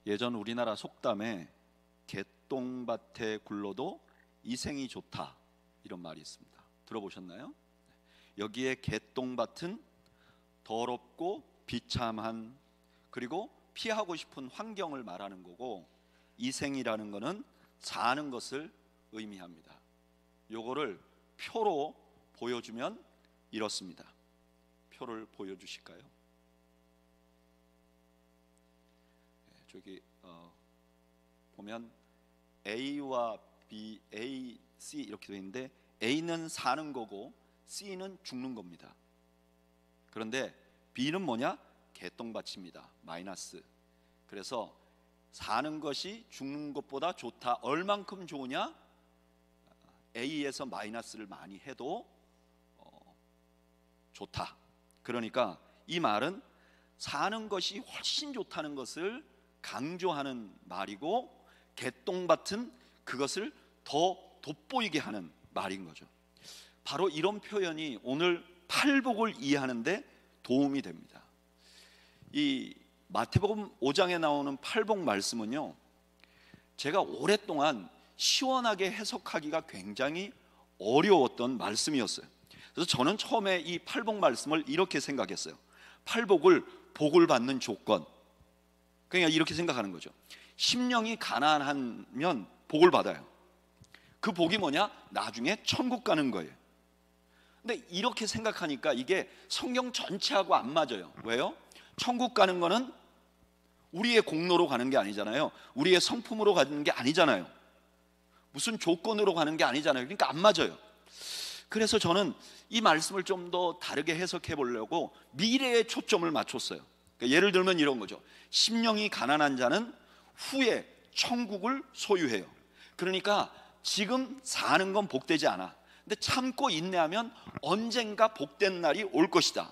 예전 우리나라 속담에 개똥밭에 굴러도 이생이 좋다 이런 말이 있습니다. 들어보셨나요? 여기에 개똥밭은 더럽고 비참한 그리고 피하고 싶은 환경을 말하는 거고, 이생이라는 것은 사는 것을 의미합니다. 요거를 표로 보여주면 이렇습니다. 표를 보여주실까요? 저기 보면 A와 B, A, C 이렇게 되어 있는데 A는 사는 거고 C는 죽는 겁니다. 그런데 B는 뭐냐? 개똥밭입니다. 마이너스. 그래서 사는 것이 죽는 것보다 좋다. 얼만큼 좋으냐? A에서 마이너스를 많이 해도 좋다. 그러니까 이 말은 사는 것이 훨씬 좋다는 것을 강조하는 말이고, 개똥밭은 그것을 더 돋보이게 하는 말인 거죠. 바로 이런 표현이 오늘 팔복을 이해하는데 도움이 됩니다. 이 마태복음 5장에 나오는 팔복 말씀은요, 제가 오랫동안 시원하게 해석하기가 굉장히 어려웠던 말씀이었어요. 그래서 저는 처음에 이 팔복 말씀을 이렇게 생각했어요. 팔복을 복을 받는 조건, 그러니까 이렇게 생각하는 거죠. 심령이 가난하면 복을 받아요. 그 복이 뭐냐? 나중에 천국 가는 거예요. 근데 이렇게 생각하니까 이게 성경 전체하고 안 맞아요. 왜요? 천국 가는 거는 우리의 공로로 가는 게 아니잖아요. 우리의 성품으로 가는 게 아니잖아요. 무슨 조건으로 가는 게 아니잖아요. 그러니까 안 맞아요. 그래서 저는 이 말씀을 좀 더 다르게 해석해 보려고 미래에 초점을 맞췄어요. 그러니까 예를 들면 이런 거죠. 심령이 가난한 자는 후에 천국을 소유해요. 그러니까 지금 사는 건 복되지 않아. 근데 참고 인내하면 언젠가 복된 날이 올 것이다.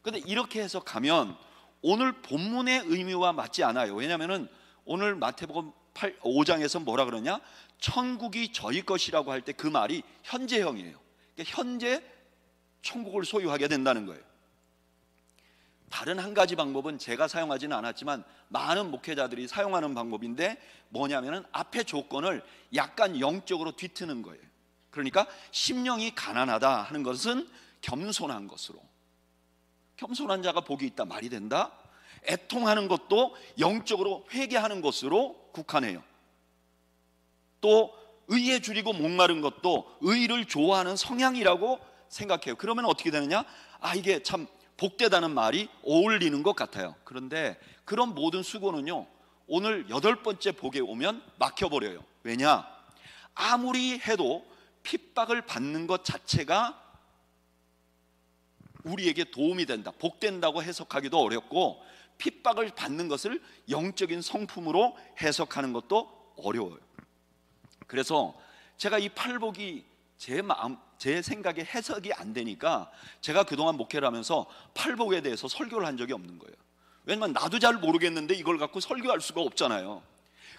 그런데 이렇게 해석하면 오늘 본문의 의미와 맞지 않아요. 왜냐하면 오늘 마태복음 5장에서 뭐라 그러냐? 천국이 저희 것이라고 할 때 그 말이 현재형이에요. 그러니까 현재 천국을 소유하게 된다는 거예요. 다른 한 가지 방법은 제가 사용하지는 않았지만 많은 목회자들이 사용하는 방법인데 뭐냐면은 앞에 조건을 약간 영적으로 뒤트는 거예요. 그러니까 심령이 가난하다 하는 것은 겸손한 것으로, 겸손한 자가 복이 있다 말이 된다. 애통하는 것도 영적으로 회개하는 것으로 국한해요. 또 의에 줄이고 목마른 것도 의를 좋아하는 성향이라고 생각해요. 그러면 어떻게 되느냐? 이게 참 복되다는 말이 어울리는 것 같아요. 그런데 그런 모든 수고는요, 오늘 8번째 복에 오면 막혀버려요. 왜냐? 아무리 해도 핍박을 받는 것 자체가 우리에게 도움이 된다, 복된다고 해석하기도 어렵고, 핍박을 받는 것을 영적인 성품으로 해석하는 것도 어려워요. 그래서 제가 이 팔복이 제 생각에 해석이 안 되니까 제가 그동안 목회를 하면서 팔복에 대해서 설교를 한 적이 없는 거예요. 왜냐면 나도 잘 모르겠는데 이걸 갖고 설교할 수가 없잖아요.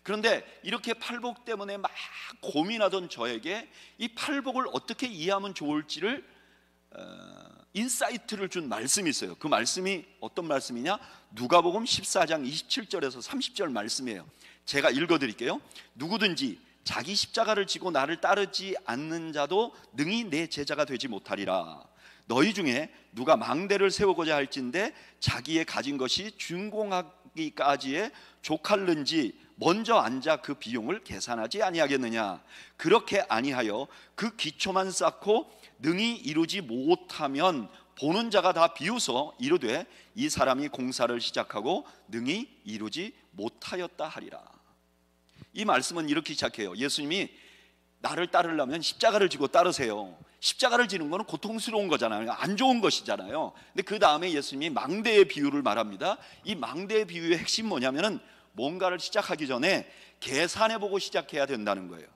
그런데 이렇게 팔복 때문에 막 고민하던 저에게 이 팔복을 어떻게 이해하면 좋을지를 인사이트를 준 말씀이 있어요. 그 말씀이 어떤 말씀이냐? 누가복음 14장 27절에서 30절 말씀이에요. 제가 읽어드릴게요. 누구든지 자기 십자가를 지고 나를 따르지 않는 자도 능히 내 제자가 되지 못하리라. 너희 중에 누가 망대를 세우고자 할진대 자기의 가진 것이 준공하기까지에 족할는지 먼저 앉아 그 비용을 계산하지 아니하겠느냐. 그렇게 아니하여 그 기초만 쌓고 능히 이루지 못하면 보는 자가 다 비웃어 이르되 이 사람이 공사를 시작하고 능히 이루지 못하였다 하리라. 이 말씀은 이렇게 시작해요. 예수님이 나를 따르려면 십자가를 지고 따르세요. 십자가를 지는 것은 고통스러운 거잖아요. 안 좋은 것이잖아요. 근데 그 다음에 예수님이 망대의 비유를 말합니다. 이 망대의 비유의 핵심 뭐냐면은 뭔가를 시작하기 전에 계산해보고 시작해야 된다는 거예요.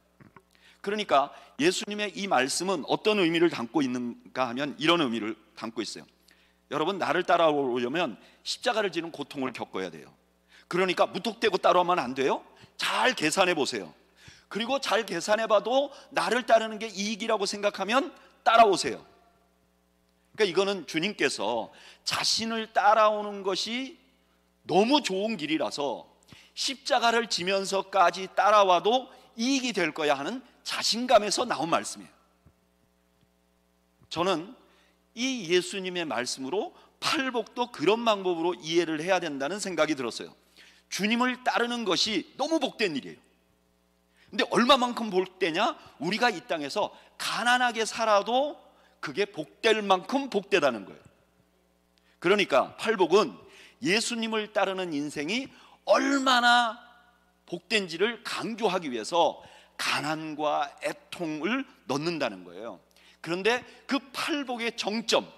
그러니까 예수님의 이 말씀은 어떤 의미를 담고 있는가 하면 이런 의미를 담고 있어요. 여러분, 나를 따라오려면 십자가를 지는 고통을 겪어야 돼요. 그러니까 무턱대고 따라오면 안 돼요. 잘 계산해 보세요. 그리고 잘 계산해 봐도 나를 따르는 게 이익이라고 생각하면 따라오세요. 그러니까 이거는 주님께서 자신을 따라오는 것이 너무 좋은 길이라서 십자가를 지면서까지 따라와도 이익이 될 거야 하는 자신감에서 나온 말씀이에요. 저는 이 예수님의 말씀으로 팔복도 그런 방법으로 이해를 해야 된다는 생각이 들었어요. 주님을 따르는 것이 너무 복된 일이에요. 근데 얼마만큼 복되냐? 우리가 이 땅에서 가난하게 살아도 그게 복될 만큼 복되다는 거예요. 그러니까 팔복은 예수님을 따르는 인생이 얼마나 복된지를 강조하기 위해서 가난과 애통을 넣는다는 거예요. 그런데 그 팔복의 정점,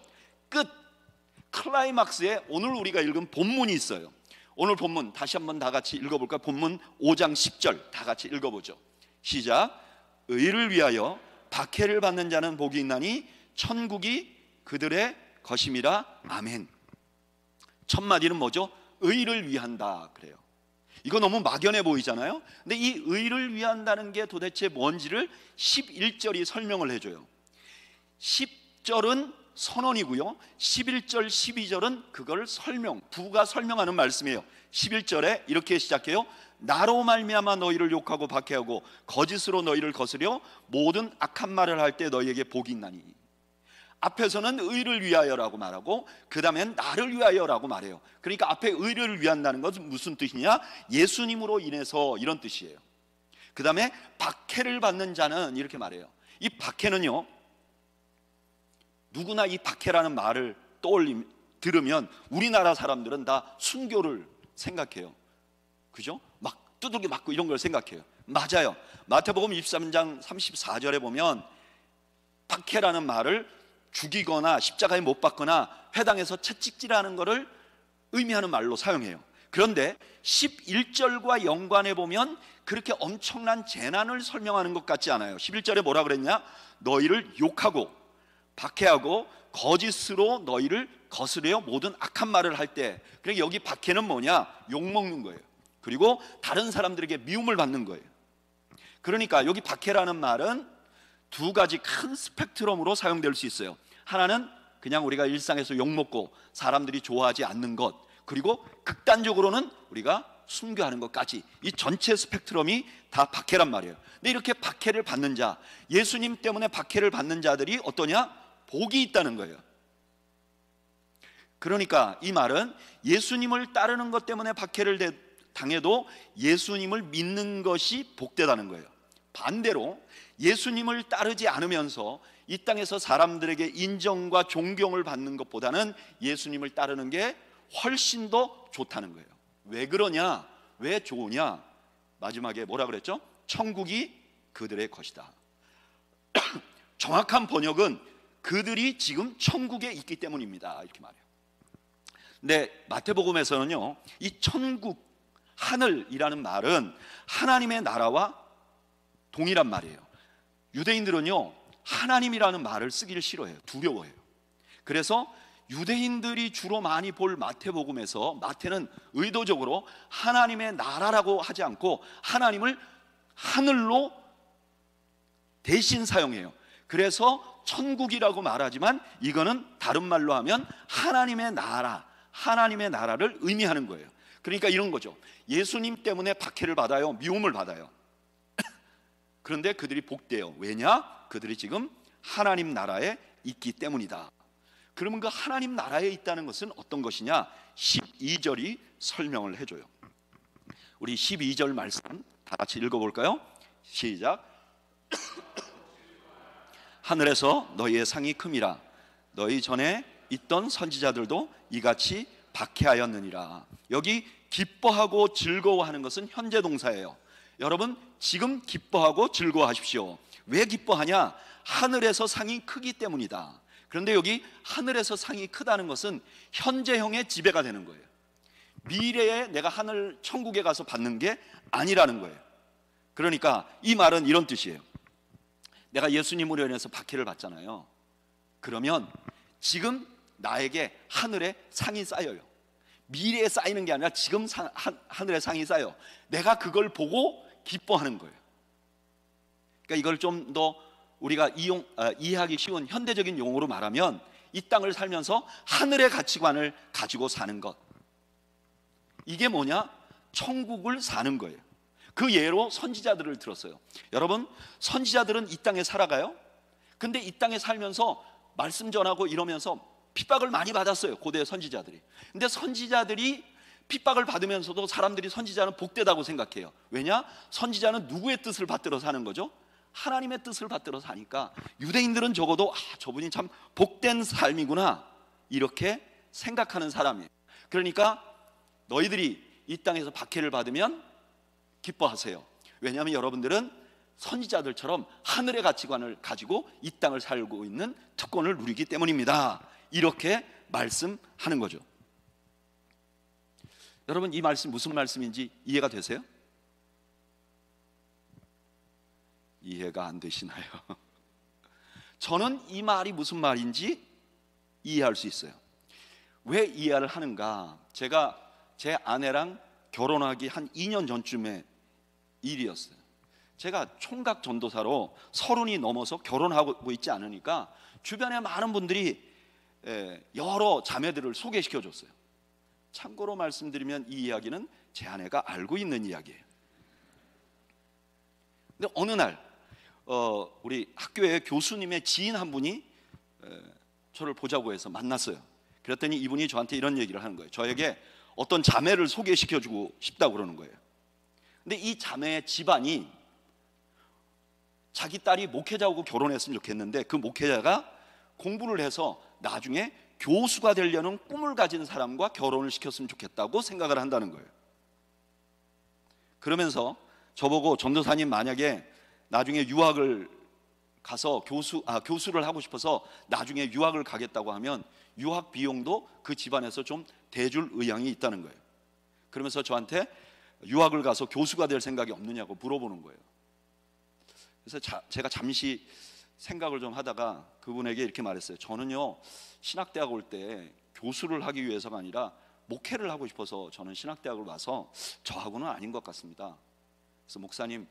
끝, 클라이막스에 오늘 우리가 읽은 본문이 있어요. 오늘 본문 다시 한번 다 같이 읽어볼까요? 본문 5장 10절 다 같이 읽어보죠. 시작. 의를 위하여 박해를 받는 자는 복이 있나니 천국이 그들의 것임이라. 아멘. 첫 마디는 뭐죠? 의를 위한다 그래요. 이거 너무 막연해 보이잖아요. 근데 이 의를 위한다는 게 도대체 뭔지를 11절이 설명을 해줘요. 10절은 선언이고요, 11절, 12절은 그걸 부가 설명하는 말씀이에요. 11절에 이렇게 시작해요. 나로 말미암아 너희를 욕하고 박해하고 거짓으로 너희를 거스려 모든 악한 말을 할 때 너희에게 복이 있나니. 앞에서는 의를 위하여라고 말하고 그 다음엔 나를 위하여라고 말해요. 그러니까 앞에 의를 위한다는 것은 무슨 뜻이냐? 예수님으로 인해서 이런 뜻이에요. 그 다음에 박해를 받는 자는 이렇게 말해요. 이 박해는요, 누구나 이 박해라는 말을 들으면 우리나라 사람들은 다 순교를 생각해요. 그죠? 막 두들겨 맞고 이런 걸 생각해요. 맞아요. 마태복음 23장 34절에 보면 박해라는 말을 죽이거나 십자가에 못 박거나 회당에서 채찍질하는 것을 의미하는 말로 사용해요. 그런데 11절과 연관해 보면 그렇게 엄청난 재난을 설명하는 것 같지 않아요. 11절에 뭐라 그랬냐? 너희를 욕하고 박해하고 거짓으로 너희를 거스려 모든 악한 말을 할 때. 그러니까 여기 박해는 뭐냐? 욕먹는 거예요. 그리고 다른 사람들에게 미움을 받는 거예요. 그러니까 여기 박해라는 말은 두 가지 큰 스펙트럼으로 사용될 수 있어요. 하나는 그냥 우리가 일상에서 욕먹고 사람들이 좋아하지 않는 것, 그리고 극단적으로는 우리가 순교하는 것까지, 이 전체 스펙트럼이 다 박해란 말이에요. 근데 이렇게 박해를 받는 자, 예수님 때문에 박해를 받는 자들이 어떠냐? 복이 있다는 거예요. 그러니까 이 말은 예수님을 따르는 것 때문에 박해를 당해도 예수님을 믿는 것이 복되다는 거예요. 반대로 예수님을 따르지 않으면서 이 땅에서 사람들에게 인정과 존경을 받는 것보다는 예수님을 따르는 게 훨씬 더 좋다는 거예요. 왜 그러냐? 왜 좋으냐? 마지막에 뭐라 그랬죠? 천국이 그들의 것이다. 정확한 번역은 그들이 지금 천국에 있기 때문입니다, 이렇게 말해요. 근데 마태복음에서는요, 이 천국, 하늘이라는 말은 하나님의 나라와 동일한 말이에요. 유대인들은요, 하나님이라는 말을 쓰기를 싫어해요. 두려워해요. 그래서 유대인들이 주로 많이 볼 마태복음에서 마태는 의도적으로 하나님의 나라라고 하지 않고 하나님을 하늘로 대신 사용해요. 그래서 천국이라고 말하지만 이거는 다른 말로 하면 하나님의 나라, 하나님의 나라를 의미하는 거예요. 그러니까 이런 거죠. 예수님 때문에 박해를 받아요. 미움을 받아요. 그런데 그들이 복돼요. 왜냐? 그들이 지금 하나님 나라에 있기 때문이다. 그러면 그 하나님 나라에 있다는 것은 어떤 것이냐? 12절이 설명을 해줘요. 우리 12절 말씀 다 같이 읽어볼까요? 시작. 하늘에서 너희의 상이 큼이라. 너희 전에 있던 선지자들도 이같이 박해하였느니라. 여기 기뻐하고 즐거워하는 것은 현재 동사예요. 여러분 지금 기뻐하고 즐거워하십시오. 왜 기뻐하냐? 하늘에서 상이 크기 때문이다. 그런데 여기 하늘에서 상이 크다는 것은 현재형의 지배가 되는 거예요. 미래에 내가 하늘 천국에 가서 받는 게 아니라는 거예요. 그러니까 이 말은 이런 뜻이에요. 내가 예수님으로 인해서 박해를 받잖아요. 그러면 지금 나에게 하늘에 상이 쌓여요. 미래에 쌓이는 게 아니라 지금 하늘에 상이 쌓여. 내가 그걸 보고 기뻐하는 거예요. 그러니까 이걸 좀 더 우리가 이해하기 쉬운 현대적인 용어로 말하면 이 땅을 살면서 하늘의 가치관을 가지고 사는 것. 이게 뭐냐? 천국을 사는 거예요. 그 예로 선지자들을 들었어요. 여러분, 선지자들은 이 땅에 살아가요. 근데 이 땅에 살면서 말씀 전하고 이러면서 핍박을 많이 받았어요, 고대 선지자들이. 근데 선지자들이 핍박을 받으면서도 사람들이 선지자는 복되다고 생각해요. 왜냐? 선지자는 누구의 뜻을 받들어 사는 거죠? 하나님의 뜻을 받들어 사니까 유대인들은 적어도 저분이 참 복된 삶이구나 이렇게 생각하는 사람이에요. 그러니까 너희들이 이 땅에서 박해를 받으면 기뻐하세요. 왜냐하면 여러분들은 선지자들처럼 하늘의 가치관을 가지고 이 땅을 살고 있는 특권을 누리기 때문입니다. 이렇게 말씀하는 거죠. 여러분, 이 말씀 무슨 말씀인지 이해가 되세요? 이해가 안 되시나요? 저는 이 말이 무슨 말인지 이해할 수 있어요. 왜 이해를 하는가? 제가 제 아내랑 결혼하기 한 2년 전쯤의 일이었어요. 제가 총각 전도사로 30이 넘어서 결혼하고 있지 않으니까 주변에 많은 분들이 여러 자매들을 소개시켜 줬어요. 참고로 말씀드리면 이 이야기는 제 아내가 알고 있는 이야기예요. 근데 어느 날 우리 학교의 교수님의 지인 한 분이 저를 보자고 해서 만났어요. 그랬더니 이분이 저한테 이런 얘기를 하는 거예요. 저에게 어떤 자매를 소개시켜주고 싶다고 그러는 거예요. 근데 이 자매의 집안이 자기 딸이 목회자하고 결혼했으면 좋겠는데 그 목회자가 공부를 해서 나중에 교수가 되려는 꿈을 가진 사람과 결혼을 시켰으면 좋겠다고 생각을 한다는 거예요. 그러면서 저보고 전도사님, 만약에 나중에 유학을 가서 교수를 하고 싶어서 나중에 유학을 가겠다고 하면 유학 비용도 그 집안에서 좀 대줄 의향이 있다는 거예요. 그러면서 저한테 유학을 가서 교수가 될 생각이 없느냐고 물어보는 거예요. 그래서 제가 잠시 생각을 좀 하다가 그분에게 이렇게 말했어요. 저는요, 신학대학 올 때 교수를 하기 위해서가 아니라 목회를 하고 싶어서 저는 신학대학을 와서 저하고는 아닌 것 같습니다. 그래서 목사님,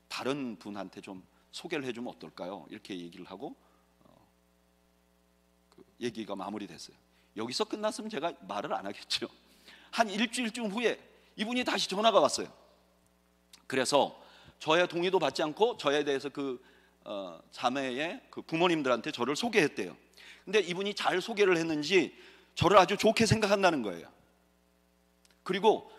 다른 분한테 좀 소개를 해주면 어떨까요? 이렇게 얘기를 하고 얘기가 마무리됐어요. 여기서 끝났으면 제가 말을 안 하겠죠. 한 일주일쯤 후에 이분이 다시 전화가 왔어요. 그래서 저의 동의도 받지 않고 저에 대해서 그 자매의 그 부모님들한테 저를 소개했대요. 근데 이분이 잘 소개를 했는지 저를 아주 좋게 생각한다는 거예요. 그리고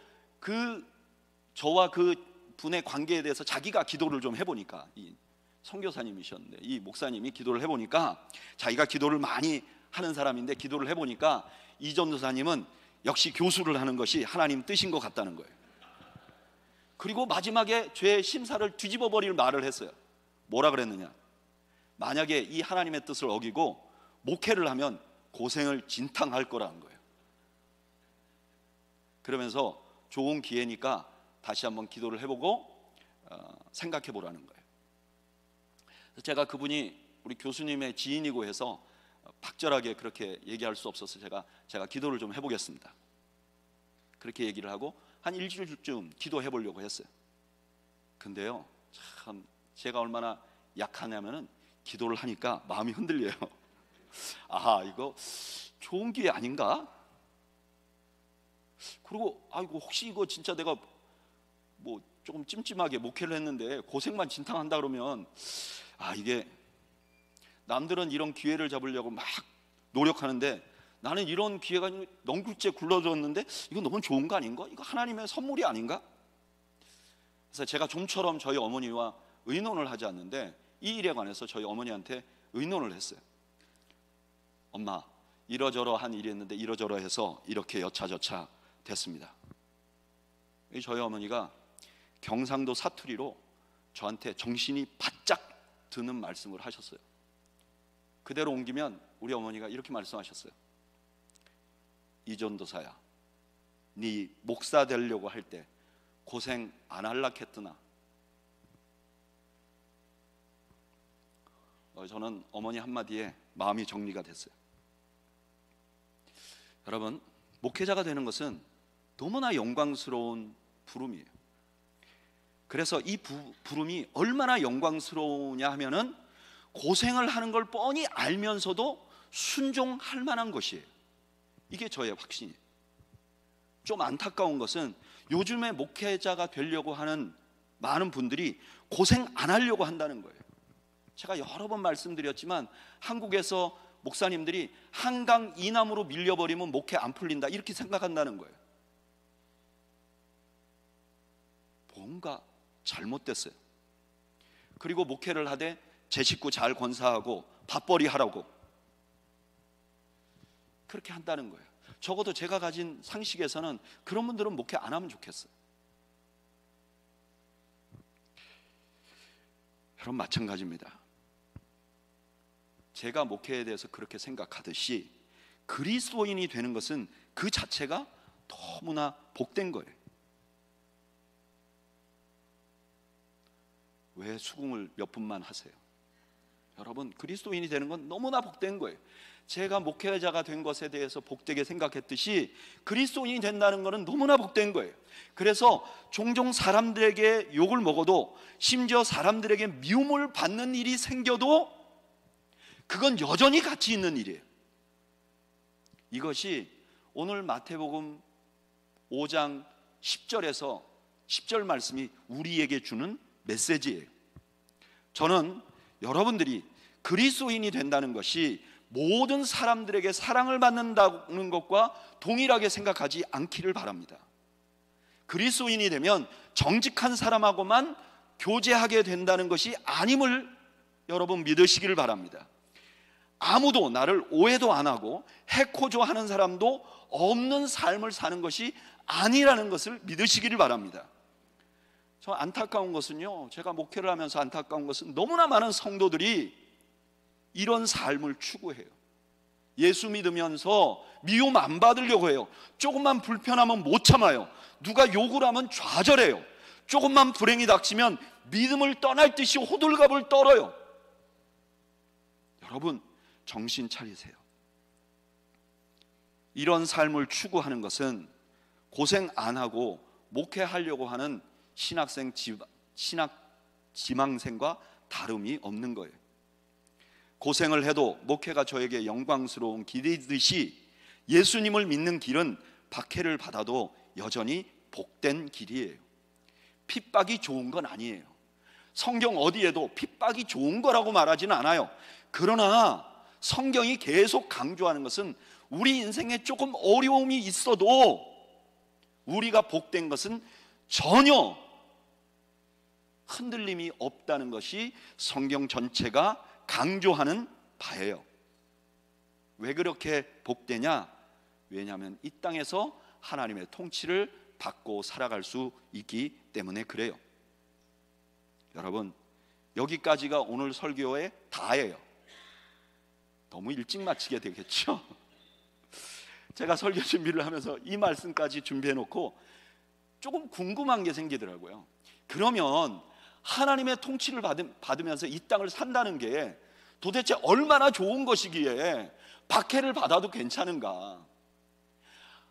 저와 그 분의 관계에 대해서 자기가 기도를 좀 해보니까, 이 선교사님이셨는데 이 목사님이 기도를 해보니까, 자기가 기도를 많이 하는 사람인데 기도를 해보니까 이 전도사님은 역시 교수를 하는 것이 하나님 뜻인 것 같다는 거예요. 그리고 마지막에 죄의 심사를 뒤집어 버릴 말을 했어요. 뭐라 그랬느냐? 만약에 이 하나님의 뜻을 어기고 목회를 하면 고생을 진탕할 거라는 거예요. 그러면서 좋은 기회니까 다시 한번 기도를 해보고 생각해 보라는 거예요. 제가 그분이 우리 교수님의 지인이고 해서 박절하게 그렇게 얘기할 수 없어서 제가 기도를 좀 해보겠습니다. 그렇게 얘기를 하고 한 일주일쯤 기도해 보려고 했어요. 근데요, 참 제가 얼마나 약하냐면은 기도를 하니까 마음이 흔들려요. 이거 좋은 기회 아닌가? 그리고 이거 혹시 이거 진짜 내가 뭐 조금 찜찜하게 목회를 했는데 고생만 진탕한다 그러면 이게 남들은 이런 기회를 잡으려고 막 노력하는데 나는 이런 기회가 넝굴째 굴러줬는데 이거 너무 좋은 거 아닌가? 이거 하나님의 선물이 아닌가? 그래서 제가 좀처럼 저희 어머니와 의논을 하지 않는데 이 일에 관해서 저희 어머니한테 의논을 했어요. 엄마, 이러저러한 일이 있는데 이러저러해서 이렇게 여차저차 됐습니다. 저희 어머니가 경상도 사투리로 저한테 정신이 바짝 드는 말씀을 하셨어요. 그대로 옮기면 우리 어머니가 이렇게 말씀하셨어요. 이전도사야, 네 목사 되려고 할 때 고생 안 할라 했더나. 저는 어머니 한마디에 마음이 정리가 됐어요. 여러분, 목회자가 되는 것은 너무나 영광스러운 부름이에요. 그래서 이 부름이 얼마나 영광스러우냐 하면은 고생을 하는 걸 뻔히 알면서도 순종할 만한 것이에요. 이게 저의 확신이에요. 좀 안타까운 것은 요즘에 목회자가 되려고 하는 많은 분들이 고생 안 하려고 한다는 거예요. 제가 여러 번 말씀드렸지만 한국에서 목사님들이 한강 이남으로 밀려버리면 목회 안 풀린다 이렇게 생각한다는 거예요. 뭔가 잘못됐어요. 그리고 목회를 하되 제 식구 잘 권사하고 밥벌이 하라고 그렇게 한다는 거예요. 적어도 제가 가진 상식에서는 그런 분들은 목회 안 하면 좋겠어요. 여러분 마찬가지입니다. 제가 목회에 대해서 그렇게 생각하듯이 그리스도인이 되는 것은 그 자체가 너무나 복된 거예요. 왜 수긍을 몇 분만 하세요? 여러분 그리스도인이 되는 건 너무나 복된 거예요. 제가 목회자가 된 것에 대해서 복되게 생각했듯이 그리스도인이 된다는 것은 너무나 복된 거예요. 그래서 종종 사람들에게 욕을 먹어도, 심지어 사람들에게 미움을 받는 일이 생겨도 그건 여전히 가치 있는 일이에요. 이것이 오늘 마태복음 5장 10절에서 10절 말씀이 우리에게 주는 메시지예요. 저는 여러분들이 그리스도인이 된다는 것이 모든 사람들에게 사랑을 받는다는 것과 동일하게 생각하지 않기를 바랍니다. 그리스도인이 되면 정직한 사람하고만 교제하게 된다는 것이 아님을 여러분 믿으시기를 바랍니다. 아무도 나를 오해도 안 하고 해코지하는 사람도 없는 삶을 사는 것이 아니라는 것을 믿으시기를 바랍니다. 저 안타까운 것은요, 제가 목회를 하면서 안타까운 것은 너무나 많은 성도들이 이런 삶을 추구해요. 예수 믿으면서 미움 안 받으려고 해요. 조금만 불편하면 못 참아요. 누가 욕을 하면 좌절해요. 조금만 불행이 닥치면 믿음을 떠날 듯이 호들갑을 떨어요. 여러분 정신 차리세요. 이런 삶을 추구하는 것은 고생 안 하고 목회하려고 하는 신학생 지망생과 다름이 없는 거예요. 고생을 해도 목회가 저에게 영광스러운 길이듯이 예수님을 믿는 길은 박해를 받아도 여전히 복된 길이에요. 핍박이 좋은 건 아니에요. 성경 어디에도 핍박이 좋은 거라고 말하지는 않아요. 그러나 성경이 계속 강조하는 것은 우리 인생에 조금 어려움이 있어도 우리가 복된 것은 전혀 흔들림이 없다는 것이 성경 전체가 강조하는 바예요. 왜 그렇게 복되냐? 왜냐하면 이 땅에서 하나님의 통치를 받고 살아갈 수 있기 때문에 그래요. 여러분 여기까지가 오늘 설교의 다예요. 너무 일찍 마치게 되겠죠? 제가 설교 준비를 하면서 이 말씀까지 준비해 놓고 조금 궁금한 게 생기더라고요. 그러면 하나님의 통치를 받으면서 이 땅을 산다는 게 도대체 얼마나 좋은 것이기에 박해를 받아도 괜찮은가?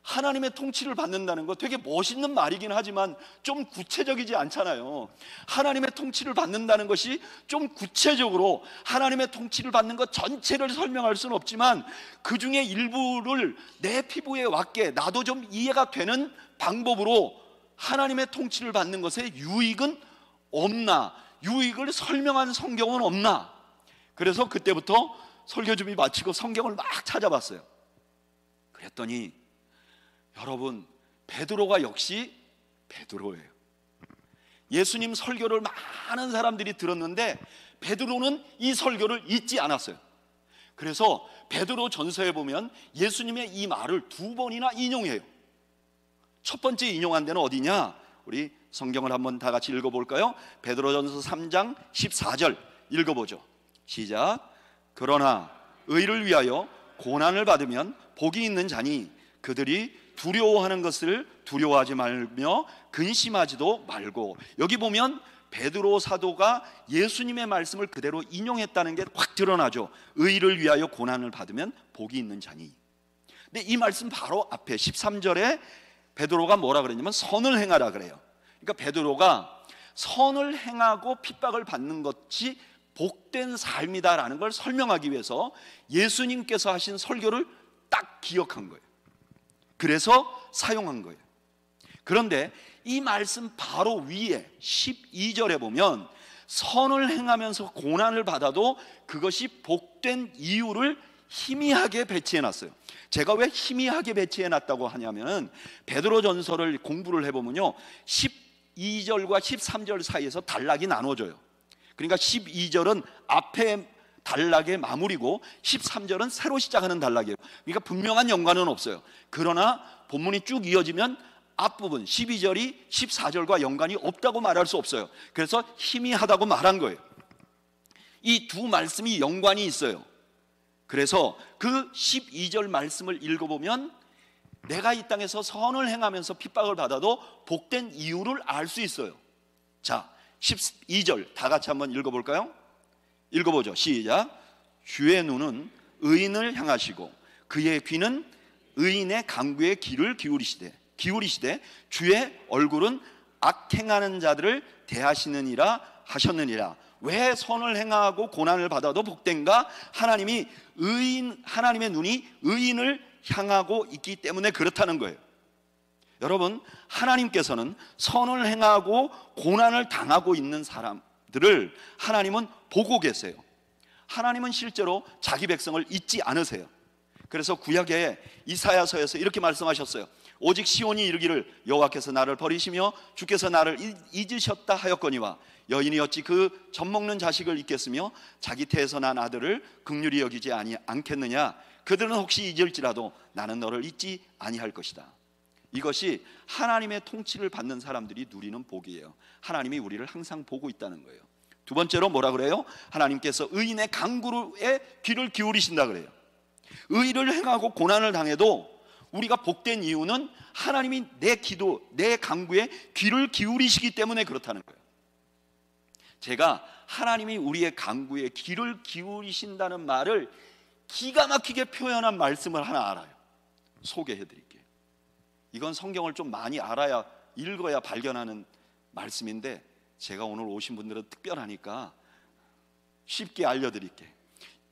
하나님의 통치를 받는다는 거 되게 멋있는 말이긴 하지만 좀 구체적이지 않잖아요. 하나님의 통치를 받는다는 것이 좀 구체적으로 하나님의 통치를 받는 것 전체를 설명할 수는 없지만 그 중에 일부를 내 피부에 맞게 나도 좀 이해가 되는 방법으로 하나님의 통치를 받는 것의 유익은 없나? 유익을 설명한 성경은 없나? 그래서 그때부터 설교 준비 마치고 성경을 막 찾아봤어요. 그랬더니 여러분 베드로가 역시 베드로예요. 예수님 설교를 많은 사람들이 들었는데 베드로는 이 설교를 잊지 않았어요. 그래서 베드로 전서에 보면 예수님의 이 말을 2번이나 인용해요. 첫 번째 인용한 데는 어디냐? 우리 성경을 한번 다 같이 읽어볼까요? 베드로전서 3장 14절 읽어보죠. 시작. 그러나 의를 위하여 고난을 받으면 복이 있는 자니 그들이 두려워하는 것을 두려워하지 말며 근심하지도 말고. 여기 보면 베드로 사도가 예수님의 말씀을 그대로 인용했다는 게 확 드러나죠. 의를 위하여 고난을 받으면 복이 있는 자니. 근데 이 말씀 바로 앞에 13절에 베드로가 뭐라 그랬냐면 선을 행하라 그래요. 그러니까 베드로가 선을 행하고 핍박을 받는 것이 복된 삶이다라는 걸 설명하기 위해서 예수님께서 하신 설교를 딱 기억한 거예요. 그래서 사용한 거예요. 그런데 이 말씀 바로 위에 12절에 보면 선을 행하면서 고난을 받아도 그것이 복된 이유를 희미하게 배치해 놨어요. 제가 왜 희미하게 배치해 놨다고 하냐면 베드로전서를 공부를 해보면요 12절과 13절 사이에서 단락이 나눠져요. 그러니까 12절은 앞에 단락의 마무리고 13절은 새로 시작하는 단락이에요. 그러니까 분명한 연관은 없어요. 그러나 본문이 쭉 이어지면 앞부분 12절이 14절과 연관이 없다고 말할 수 없어요. 그래서 희미하다고 말한 거예요. 이 두 말씀이 연관이 있어요. 그래서 그 12절 말씀을 읽어보면 내가 이 땅에서 선을 행하면서 핍박을 받아도 복된 이유를 알 수 있어요. 자, 12절 다 같이 한번 읽어볼까요? 읽어보죠. 시작. 주의 눈은 의인을 향하시고 그의 귀는 의인의 간구에 귀를 기울이시되 주의 얼굴은 악행하는 자들을 대하시느니라 하셨느니라. 왜 선을 행하고 고난을 받아도 복된가? 하나님의 눈이 의인을 향하고 있기 때문에 그렇다는 거예요. 여러분, 하나님께서는 선을 행하고 고난을 당하고 있는 사람들을 하나님은 보고 계세요. 하나님은 실제로 자기 백성을 잊지 않으세요. 그래서 구약의 이사야서에서 이렇게 말씀하셨어요. 오직 시온이 이르기를 여호와께서 나를 버리시며 주께서 나를 잊으셨다 하였거니와 여인이 어찌 그 젖먹는 자식을 잊겠으며 자기 태에서 난 아들을 긍휼히 여기지 않겠느냐. 그들은 혹시 잊을지라도 나는 너를 잊지 아니할 것이다. 이것이 하나님의 통치를 받는 사람들이 누리는 복이에요. 하나님이 우리를 항상 보고 있다는 거예요. 두 번째로 뭐라 그래요? 하나님께서 의인의 간구에 귀를 기울이신다 그래요. 의를 행하고 고난을 당해도 우리가 복된 이유는 하나님이 내 기도, 내 간구에 귀를 기울이시기 때문에 그렇다는 거예요. 제가 하나님이 우리의 간구에 귀를 기울이신다는 말을 기가 막히게 표현한 말씀을 하나 알아요. 소개해 드릴게요. 이건 성경을 좀 많이 알아야, 읽어야 발견하는 말씀인데 제가 오늘 오신 분들은 특별하니까 쉽게 알려드릴게요.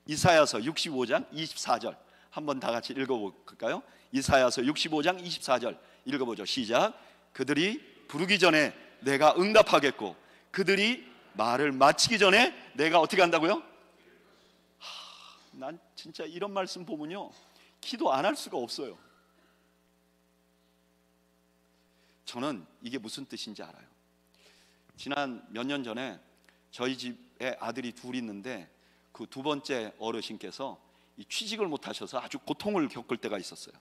이사야서 65장 24절 한번 다 같이 읽어볼까요? 이사야서 65장 24절 읽어보죠. 시작. 그들이 부르기 전에 내가 응답하겠고 그들이 말을 마치기 전에 내가 어떻게 한다고요? 난 진짜 이런 말씀 보면요 기도 안 할 수가 없어요. 저는 이게 무슨 뜻인지 알아요. 지난 몇 년 전에 저희 집에 아들이 둘 있는데 그 두 번째 어르신께서 이 취직을 못하셔서 아주 고통을 겪을 때가 있었어요.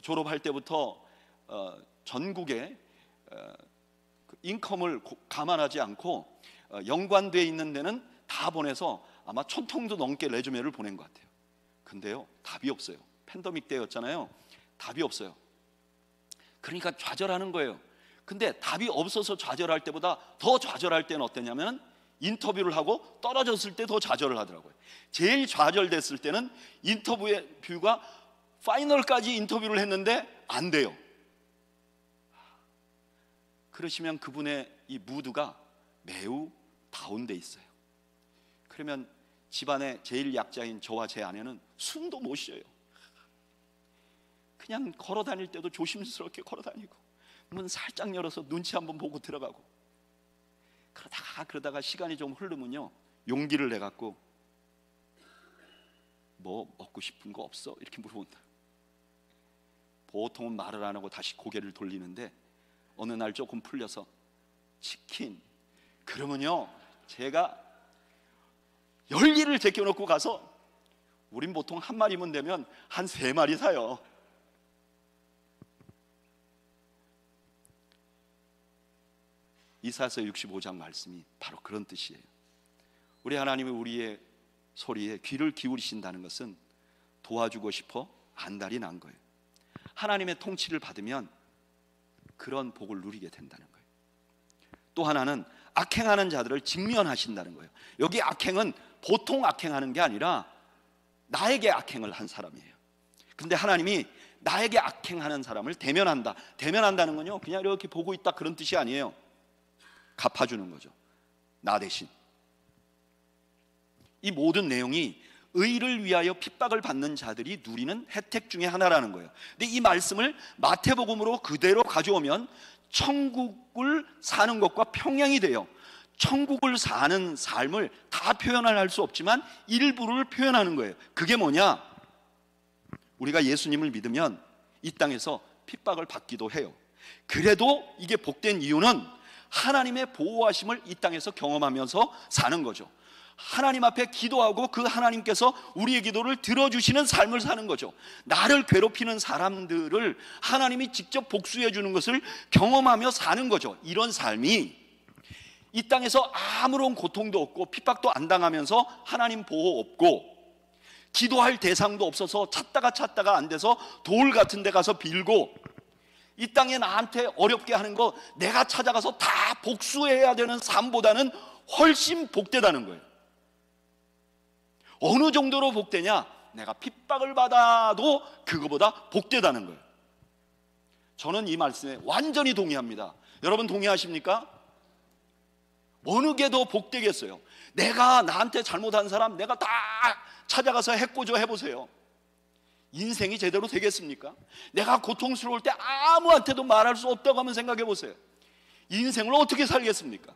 졸업할 때부터 전국에 인컴을 감안하지 않고 연관되어 있는 데는 다 보내서 아마 1000통도 넘게 레주메를 보낸 것 같아요. 근데요 답이 없어요. 팬데믹 때였잖아요. 답이 없어요. 그러니까 좌절하는 거예요. 근데 답이 없어서 좌절할 때보다 더 좌절할 때는 어땠냐면 인터뷰를 하고 떨어졌을 때 더 좌절을 하더라고요. 제일 좌절됐을 때는 인터뷰가 파이널까지 인터뷰를 했는데 안 돼요. 그러시면 그분의 이 무드가 매우 다운돼 있어요. 그러면 집안의 제일 약자인 저와 제 아내는 숨도 못 쉬어요. 그냥 걸어 다닐 때도 조심스럽게 걸어 다니고 문 살짝 열어서 눈치 한번 보고 들어가고 그러다가 시간이 좀 흐르면요 용기를 내갖고 뭐 먹고 싶은 거 없어? 이렇게 물어본다. 보통은 말을 안 하고 다시 고개를 돌리는데 어느 날 조금 풀려서 치킨. 그러면요 제가 열기를 제껴놓고 가서 우린 보통 한 마리면 되면 한 3마리 사요. 이사야서 65장 말씀이 바로 그런 뜻이에요. 우리 하나님이 우리의 소리에 귀를 기울이신다는 것은 도와주고 싶어 안달이 난 거예요. 하나님의 통치를 받으면 그런 복을 누리게 된다는 거예요. 또 하나는 악행하는 자들을 직면하신다는 거예요. 여기 악행은 보통 악행하는 게 아니라 나에게 악행을 한 사람이에요. 근데 하나님이 나에게 악행하는 사람을 대면한다. 대면한다는 건요 그냥 이렇게 보고 있다 그런 뜻이 아니에요. 갚아주는 거죠. 나 대신. 이 모든 내용이 의를 위하여 핍박을 받는 자들이 누리는 혜택 중에 하나라는 거예요. 근데 이 말씀을 마태복음으로 그대로 가져오면 천국을 사는 것과 평행이 돼요. 천국을 사는 삶을 다 표현을 할 수 없지만 일부를 표현하는 거예요. 그게 뭐냐? 우리가 예수님을 믿으면 이 땅에서 핍박을 받기도 해요. 그래도 이게 복된 이유는 하나님의 보호하심을 이 땅에서 경험하면서 사는 거죠. 하나님 앞에 기도하고 그 하나님께서 우리의 기도를 들어주시는 삶을 사는 거죠. 나를 괴롭히는 사람들을 하나님이 직접 복수해 주는 것을 경험하며 사는 거죠. 이런 삶이 이 땅에서 아무런 고통도 없고 핍박도 안 당하면서 하나님 보호 없고 기도할 대상도 없어서 찾다가 안 돼서 돌 같은 데 가서 빌고 이 땅에 나한테 어렵게 하는 거 내가 찾아가서 다 복수해야 되는 삶보다는 훨씬 복되다는 거예요. 어느 정도로 복되냐? 내가 핍박을 받아도 그거보다 복되다는 거예요. 저는 이 말씀에 완전히 동의합니다. 여러분 동의하십니까? 어느 게 더 복되겠어요? 내가 나한테 잘못한 사람 내가 다 찾아가서 해코지 해보세요. 인생이 제대로 되겠습니까? 내가 고통스러울 때 아무한테도 말할 수 없다고 하면 생각해 보세요. 인생을 어떻게 살겠습니까?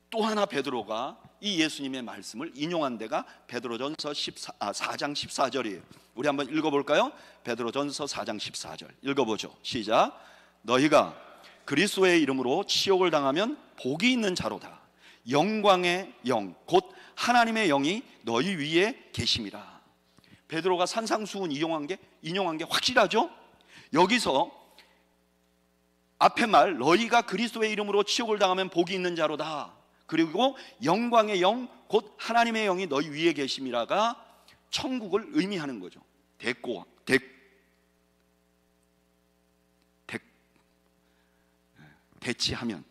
또 하나 베드로가 이 예수님의 말씀을 인용한 데가 베드로전서 4장 14절이에요. 우리 한번 읽어볼까요? 베드로전서 4장 14절 읽어보죠. 시작. 너희가 그리스도의 이름으로 치욕을 당하면 복이 있는 자로다. 영광의 영 곧 하나님의 영이 너희 위에 계심이라. 베드로가 산상수훈 인용한 게 확실하죠? 여기서 앞에 말 너희가 그리스도의 이름으로 치욕을 당하면 복이 있는 자로다. 그리고 영광의 영 곧 하나님의 영이 너희 위에 계심이라가 천국을 의미하는 거죠. 대치하면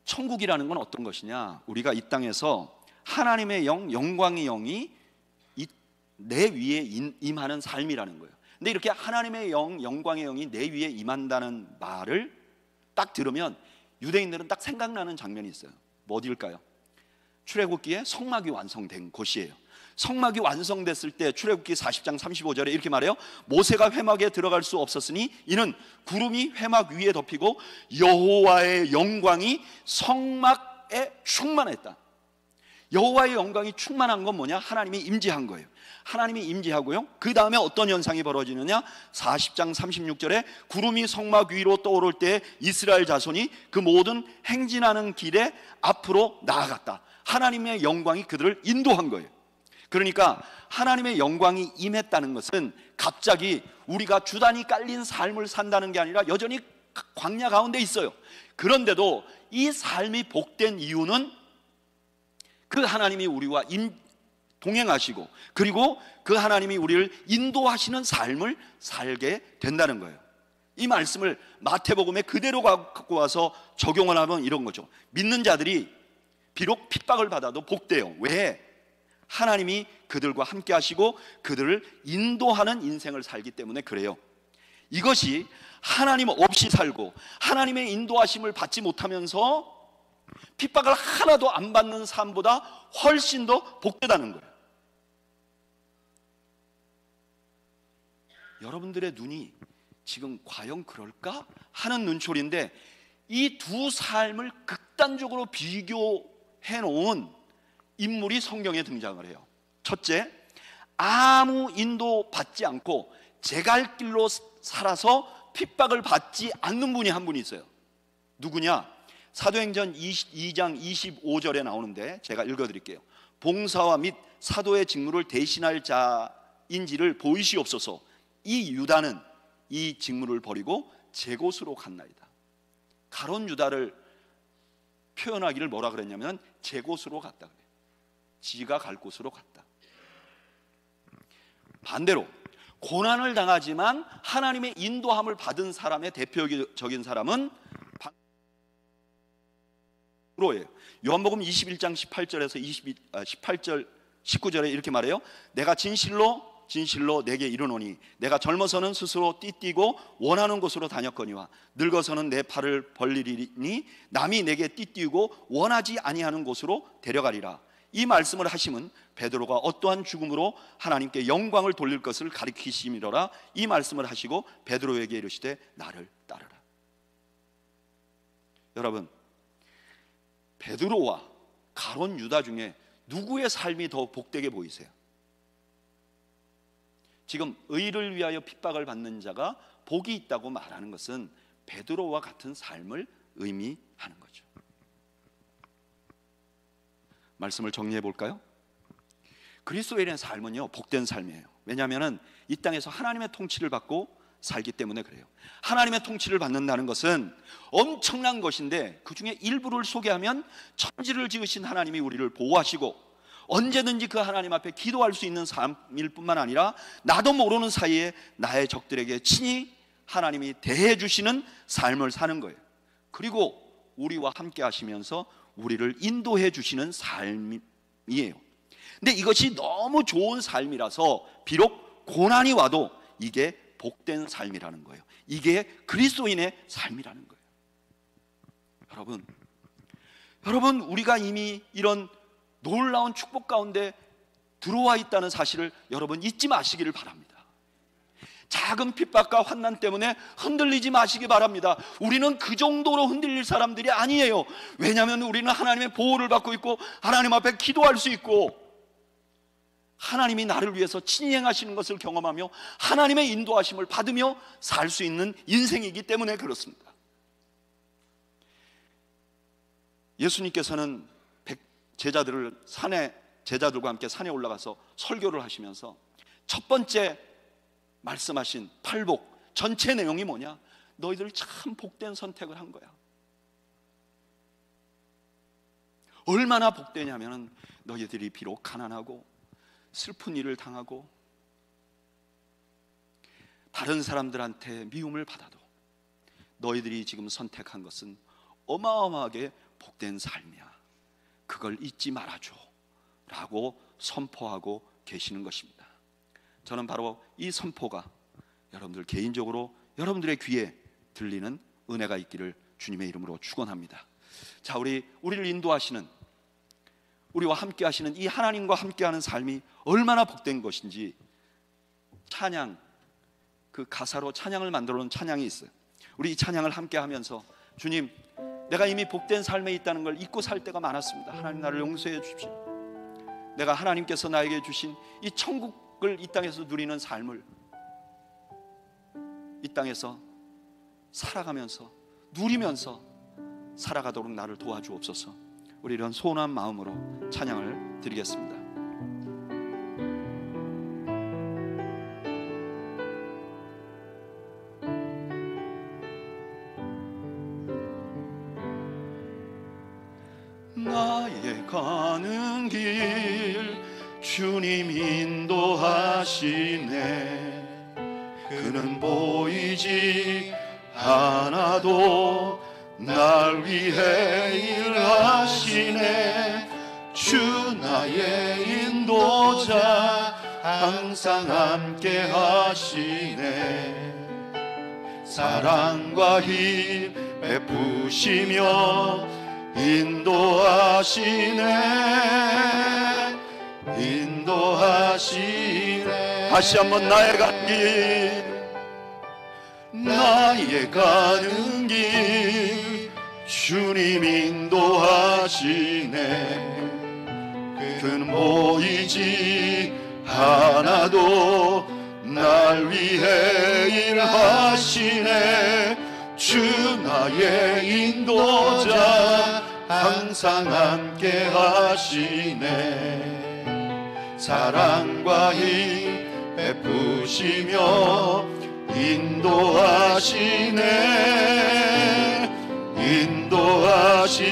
천국이라는 건 어떤 것이냐? 우리가 이 땅에서 하나님의 영, 영광의 영이 내 위에 임하는 삶이라는 거예요. 근데 이렇게 하나님의 영, 영광의 영이 내 위에 임한다는 말을 딱 들으면 유대인들은 딱 생각나는 장면이 있어요. 뭐 어디일까요? 출애굽기에 성막이 완성된 곳이에요. 성막이 완성됐을 때 출애굽기 40장 35절에 이렇게 말해요. 모세가 회막에 들어갈 수 없었으니 이는 구름이 회막 위에 덮이고 여호와의 영광이 성막에 충만했다. 여호와의 영광이 충만한 건 뭐냐? 하나님이 임재한 거예요. 하나님이 임재하고요. 그 다음에 어떤 현상이 벌어지느냐? 40장 36절에 구름이 성막 위로 떠오를 때 이스라엘 자손이 그 모든 행진하는 길에 앞으로 나아갔다. 하나님의 영광이 그들을 인도한 거예요. 그러니까 하나님의 영광이 임했다는 것은 갑자기 우리가 주단이 깔린 삶을 산다는 게 아니라 여전히 광야 가운데 있어요. 그런데도 이 삶이 복된 이유는 그 하나님이 우리와 동행하시고 그리고 그 하나님이 우리를 인도하시는 삶을 살게 된다는 거예요. 이 말씀을 마태복음에 그대로 갖고 와서 적용을 하면 이런 거죠. 믿는 자들이 비록 핍박을 받아도 복돼요. 왜? 하나님이 그들과 함께 하시고 그들을 인도하는 인생을 살기 때문에 그래요. 이것이 하나님 없이 살고 하나님의 인도하심을 받지 못하면서 핍박을 하나도 안 받는 삶보다 훨씬 더 복되다는 거예요. 여러분들의 눈이 지금 과연 그럴까 하는 눈초리인데 이 두 삶을 극단적으로 비교해 놓은 인물이 성경에 등장을 해요. 첫째, 아무 인도 받지 않고 제 갈 길로 살아서 핍박을 받지 않는 분이 한 분이 있어요. 누구냐? 사도행전 22장 25절에 나오는데 제가 읽어드릴게요. 봉사와 및 사도의 직무를 대신할 자인지를 보이시옵소서. 이 유다는 이 직무를 버리고 제 곳으로 갔나이다. 가론 유다를 표현하기를 뭐라 그랬냐면 제 곳으로 갔다 그래요. 지가 갈 곳으로 갔다. 반대로 고난을 당하지만 하나님의 인도함을 받은 사람의 대표적인 사람은 바로예요. 요한복음 21장 18절에서 18절 19절에 이렇게 말해요. 내가 진실로 진실로 내게 이르노니 내가 젊어서는 스스로 띠띠고 원하는 곳으로 다녔거니와 늙어서는 내 팔을 벌리리니 남이 내게 띠띠우고 원하지 아니하는 곳으로 데려가리라. 이 말씀을 하심은 베드로가 어떠한 죽음으로 하나님께 영광을 돌릴 것을 가리키심이로라. 이 말씀을 하시고 베드로에게 이르시되 나를 따르라. 여러분, 베드로와 가룟 유다 중에 누구의 삶이 더 복되게 보이세요? 지금 의를 위하여 핍박을 받는 자가 복이 있다고 말하는 것은 베드로와 같은 삶을 의미하는 거죠. 말씀을 정리해 볼까요? 그리스도인의 삶은요, 복된 삶이에요. 왜냐하면 이 땅에서 하나님의 통치를 받고 살기 때문에 그래요. 하나님의 통치를 받는다는 것은 엄청난 것인데 그 중에 일부를 소개하면 천지를 지으신 하나님이 우리를 보호하시고 언제든지 그 하나님 앞에 기도할 수 있는 삶일 뿐만 아니라 나도 모르는 사이에 나의 적들에게 친히 하나님이 대해 주시는 삶을 사는 거예요. 그리고 우리와 함께 하시면서 우리를 인도해 주시는 삶이에요. 근데 이것이 너무 좋은 삶이라서 비록 고난이 와도 이게 복된 삶이라는 거예요. 이게 그리스도인의 삶이라는 거예요. 여러분 우리가 이미 이런 놀라운 축복 가운데 들어와 있다는 사실을 여러분 잊지 마시기를 바랍니다. 작은 핍박과 환난 때문에 흔들리지 마시기 바랍니다. 우리는 그 정도로 흔들릴 사람들이 아니에요. 왜냐하면 우리는 하나님의 보호를 받고 있고 하나님 앞에 기도할 수 있고 하나님이 나를 위해서 친히 행하시는 것을 경험하며 하나님의 인도하심을 받으며 살 수 있는 인생이기 때문에 그렇습니다. 예수님께서는 제자들을 제자들과 함께 산에 올라가서 설교를 하시면서 첫 번째 말씀하신 팔복 전체 내용이 뭐냐? 너희들 참 복된 선택을 한 거야. 얼마나 복되냐면 너희들이 비록 가난하고 슬픈 일을 당하고 다른 사람들한테 미움을 받아도 너희들이 지금 선택한 것은 어마어마하게 복된 삶이야. 그걸 잊지 말아줘 라고 선포하고 계시는 것입니다. 저는 바로 이 선포가 여러분들 개인적으로 여러분들의 귀에 들리는 은혜가 있기를 주님의 이름으로 축원합니다. 자, 우리를 인도하시는 우리와 함께 하시는 이 하나님과 함께하는 삶이 얼마나 복된 것인지 찬양, 그 가사로 찬양을 만들어 놓은 찬양이 있어요. 우리 이 찬양을 함께 하면서 주님, 내가 이미 복된 삶에 있다는 걸 잊고 살 때가 많았습니다. 하나님 나를 용서해 주십시오. 내가 하나님께서 나에게 주신 이 천국을 이 땅에서 누리는 삶을 이 땅에서 살아가면서 누리면서 살아가도록 나를 도와주옵소서. 우리 이런 소원한 마음으로 찬양을 드리겠습니다. 나의 가는 길 주님 인도하시네. 그는 보이지 않아도 날 위해 일하시네. 주 나의 인도자 항상 함께 하시네. 사랑과 힘 베푸시며 인도하시네. 인도하시네. 다시 한번 나의 가는 길, 나의 가는 길 주님 인도하시네. 그는 보이지 않아도 날 위해 일하시네. 주 나의 인도자 항상 함께 하시네. 사랑과 힘 베푸시며 인도하시네. 인도하시네.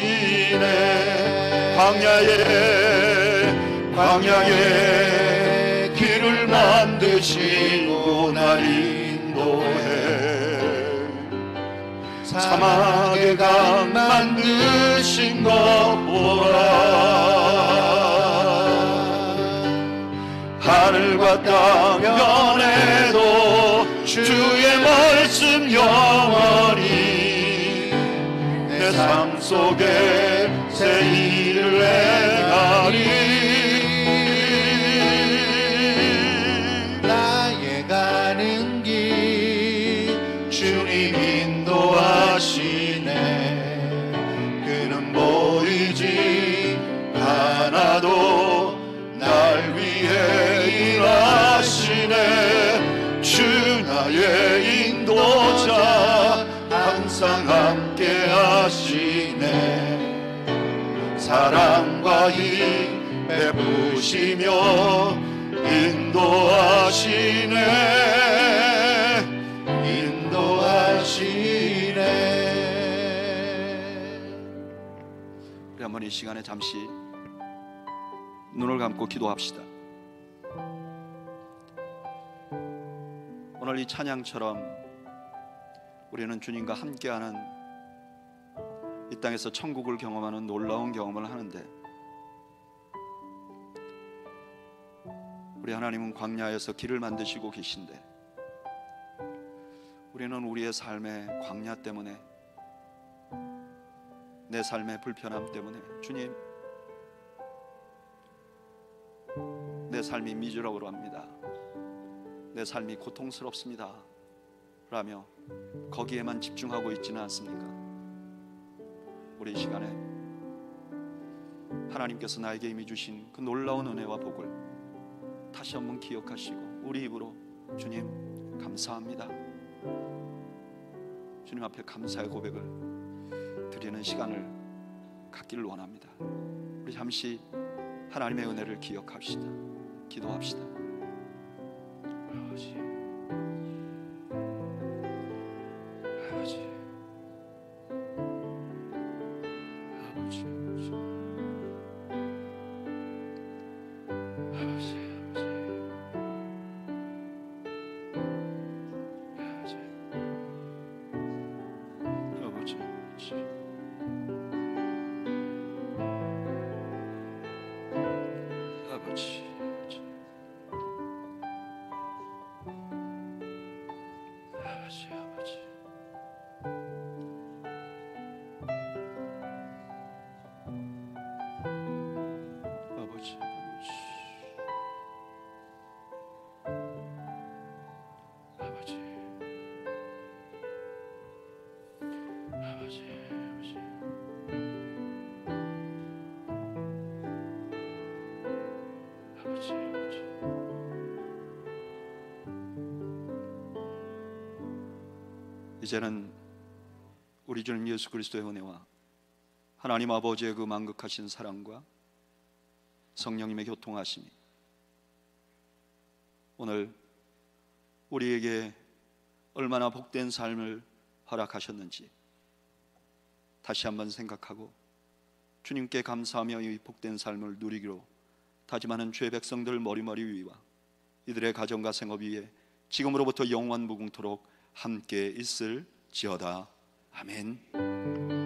광야에 길을 만드시고 날 인도해. 사막에 강 만드신 것 보라. 하늘과 땅 변해도 주의 말씀 영원히 내 삶 속에 새 일을 행하리. 나의 가는 길 주님 인도하시네. 그는 보이지 않아도 날 위해 일하시네. 주 나의 인도자 항상 함께 하시네. 사랑과 힘 베푸시며 인도하시네. 인도하시네. 우리 한번 이 시간에 잠시 눈을 감고 기도합시다. 오늘 이 찬양처럼 우리는 주님과 함께하는 이 땅에서 천국을 경험하는 놀라운 경험을 하는데, 우리 하나님은 광야에서 길을 만드시고 계신데 우리는 우리의 삶의 광야 때문에, 내 삶의 불편함 때문에 주님, 내 삶이 미저러블 합니다, 내 삶이 고통스럽습니다 라며 거기에만 집중하고 있지는 않습니까? 우리 이 시간에 하나님께서 나에게 이미 주신 그 놀라운 은혜와 복을 다시 한번 기억하시고 우리 입으로 주님 감사합니다, 주님 앞에 감사의 고백을 드리는 시간을 갖기를 원합니다. 우리 잠시 하나님의 은혜를 기억합시다. 기도합시다. 아버지, 아버지, 아버지, 아버지, 아버지, 아버지, 이제는 우리 주님 예수 그리스도의 은혜와 하나님 아버지의 그 만극하신 사랑과 성령님의 교통하심이 오늘 우리에게 얼마나 복된 삶을 허락하셨는지 다시 한번 생각하고 주님께 감사하며 이 복된 삶을 누리기로 다짐하는 주의 백성들 머리머리 위와 이들의 가정과 생업 위에 지금으로부터 영원 무궁토록 함께 있을지어다. 아멘.